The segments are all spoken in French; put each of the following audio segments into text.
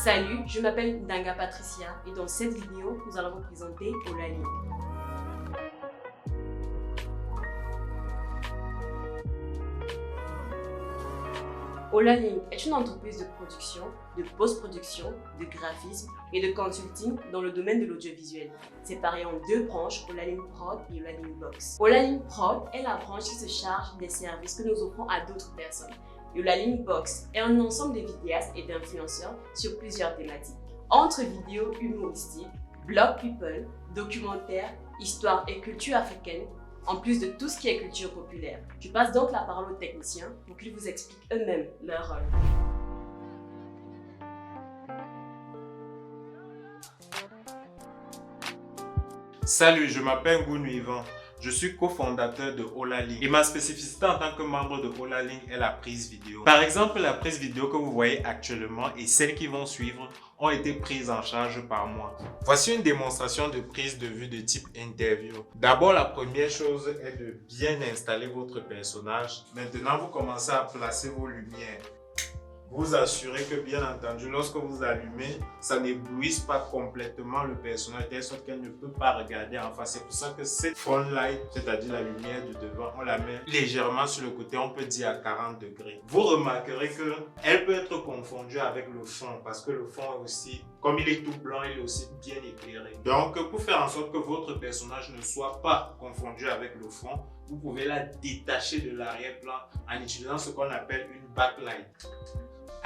Salut, je m'appelle Ndanga Patricia et dans cette vidéo, nous allons vous présenter Olalink. Olalink est une entreprise de production, de post-production, de graphisme et de consulting dans le domaine de l'audiovisuel. Séparé en deux branches, Olalink Prod et Olalink Box. Olalink Prod est la branche qui se charge des services que nous offrons à d'autres personnes. Olalink Box est un ensemble de vidéastes et d'influenceurs sur plusieurs thématiques. Entre vidéos humoristiques, blog people, documentaires, histoire et culture africaine, en plus de tout ce qui est culture populaire. Je passe donc la parole aux techniciens pour qu'ils vous expliquent eux-mêmes leur rôle. Salut, je m'appelle Gounou Yvan. Je suis cofondateur de Olalink et ma spécificité en tant que membre de Olalink est la prise vidéo. Par exemple, la prise vidéo que vous voyez actuellement et celles qui vont suivre ont été prises en charge par moi. Voici une démonstration de prise de vue de type interview. D'abord, la première chose est de bien installer votre personnage. Maintenant, vous commencez à placer vos lumières. Vous assurez que, bien entendu, lorsque vous allumez, ça n'éblouisse pas complètement le personnage, de telle sorte qu'elle ne peut pas regarder en face. C'est pour ça que cette front light, c'est-à-dire la lumière de devant, on la met légèrement sur le côté, on peut dire à 40 degrés. Vous remarquerez qu'elle peut être confondue avec le fond, parce que le fond aussi, comme il est tout blanc, il est aussi bien éclairé. Donc, pour faire en sorte que votre personnage ne soit pas confondu avec le fond, vous pouvez la détacher de l'arrière-plan en utilisant ce qu'on appelle une backlight.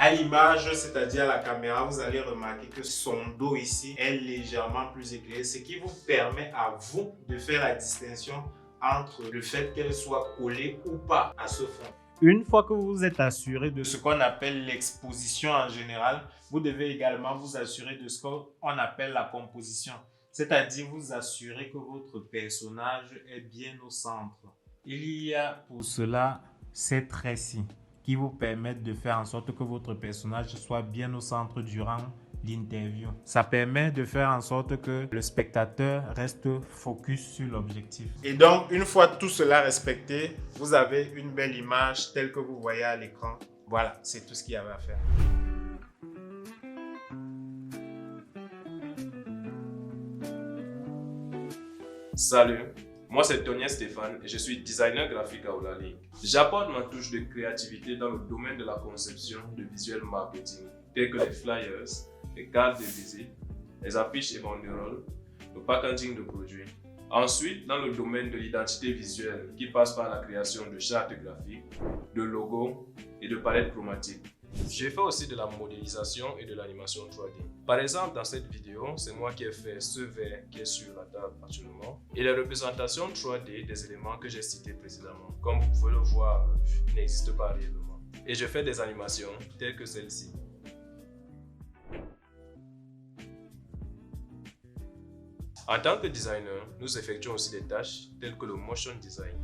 À l'image, c'est-à-dire à la caméra, vous allez remarquer que son dos ici est légèrement plus éclairé, ce qui vous permet à vous de faire la distinction entre le fait qu'elle soit collée ou pas à ce fond. Une fois que vous vous êtes assuré de ce qu'on appelle l'exposition en général, vous devez également vous assurer de ce qu'on appelle la composition, c'est-à-dire vous assurer que votre personnage est bien au centre. Il y a pour cela ces traits-ci qui vous permettent de faire en sorte que votre personnage soit bien au centre durant l'interview. Ça permet de faire en sorte que le spectateur reste focus sur l'objectif. Et donc, une fois tout cela respecté, vous avez une belle image telle que vous voyez à l'écran. Voilà, c'est tout ce qu'il y avait à faire. Salut, moi c'est Tonien Stéphane et je suis designer graphique à Olalink. J'apporte ma touche de créativité dans le domaine de la conception de visuel marketing, tels que les flyers, les cartes de visite, les affiches et banderoles, le packaging de produits. Ensuite, dans le domaine de l'identité visuelle qui passe par la création de chartes graphiques, de logos et de palettes chromatiques. J'ai fait aussi de la modélisation et de l'animation 3D. Par exemple, dans cette vidéo, c'est moi qui ai fait ce verre qui est sur la table actuellement et les représentations 3D des éléments que j'ai cités précédemment. Comme vous pouvez le voir, il n'existe pas réellement. Et je fais des animations telles que celle-ci. En tant que designer, nous effectuons aussi des tâches telles que le motion design.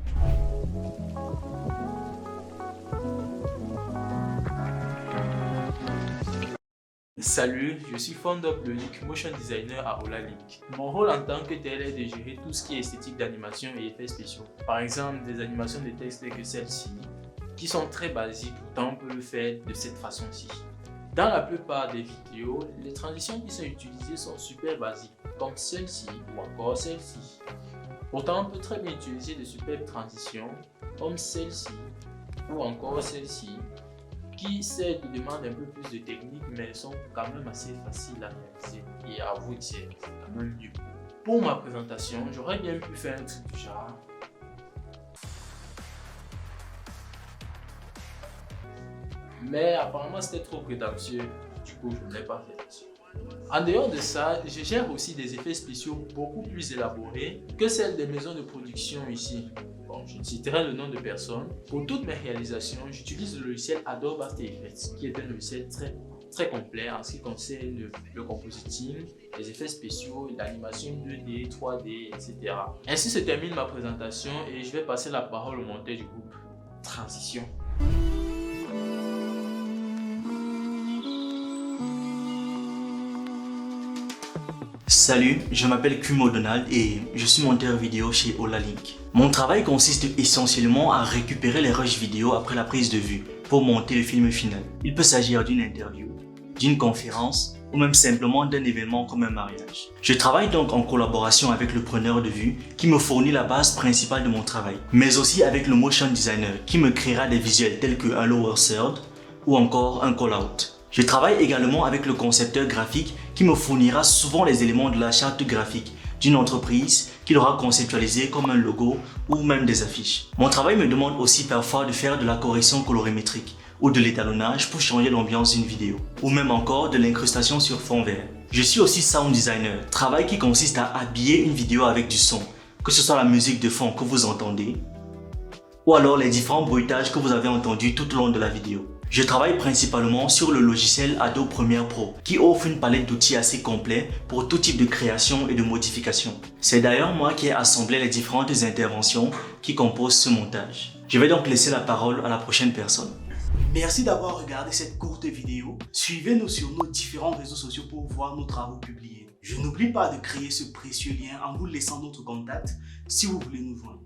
Salut, je suis founder de Link Motion Designer à Olalink. Mon rôle en tant que tel est de gérer tout ce qui est esthétique d'animation et effets spéciaux. Par exemple, des animations de texte telles que celle-ci, qui sont très basiques, pourtant on peut le faire de cette façon-ci. Dans la plupart des vidéos, les transitions qui sont utilisées sont super basiques, comme celle-ci ou encore celle-ci. Pourtant, on peut très bien utiliser de superbes transitions, comme celle-ci ou encore celle-ci, qui certes demandent un peu plus de technique, mais sont quand même assez faciles à réaliser. Et à vous dire, c'est quand même mieux. Pour ma présentation, j'aurais bien pu faire un truc du genre. Mais apparemment c'était trop prétentieux, du coup je ne l'ai pas fait. En dehors de ça, je gère aussi des effets spéciaux beaucoup plus élaborés que celles des maisons de production ici. Bon, je ne citerai le nom de personne. Pour toutes mes réalisations, j'utilise le logiciel Adobe After Effects, qui est un logiciel très complet en ce qui concerne le compositing, les effets spéciaux, l'animation 2D, 3D, etc. Ainsi se termine ma présentation et je vais passer la parole au monteur du groupe. Transition. Salut, je m'appelle Kumo Donald et je suis monteur vidéo chez Olalink. Mon travail consiste essentiellement à récupérer les rushs vidéo après la prise de vue pour monter le film final. Il peut s'agir d'une interview, d'une conférence ou même simplement d'un événement comme un mariage. Je travaille donc en collaboration avec le preneur de vue qui me fournit la base principale de mon travail, mais aussi avec le motion designer qui me créera des visuels tels que un lower third ou encore un call-out. Je travaille également avec le concepteur graphique qui me fournira souvent les éléments de la charte graphique d'une entreprise qu'il aura conceptualisé comme un logo ou même des affiches. Mon travail me demande aussi parfois de faire de la correction colorimétrique ou de l'étalonnage pour changer l'ambiance d'une vidéo, ou même encore de l'incrustation sur fond vert. Je suis aussi sound designer, travail qui consiste à habiller une vidéo avec du son, que ce soit la musique de fond que vous entendez, ou alors les différents bruitages que vous avez entendus tout au long de la vidéo. Je travaille principalement sur le logiciel Adobe Premiere Pro qui offre une palette d'outils assez complets pour tout type de création et de modification. C'est d'ailleurs moi qui ai assemblé les différentes interventions qui composent ce montage. Je vais donc laisser la parole à la prochaine personne. Merci d'avoir regardé cette courte vidéo. Suivez-nous sur nos différents réseaux sociaux pour voir nos travaux publiés. Je n'oublie pas de créer ce précieux lien en vous laissant notre contact si vous voulez nous joindre.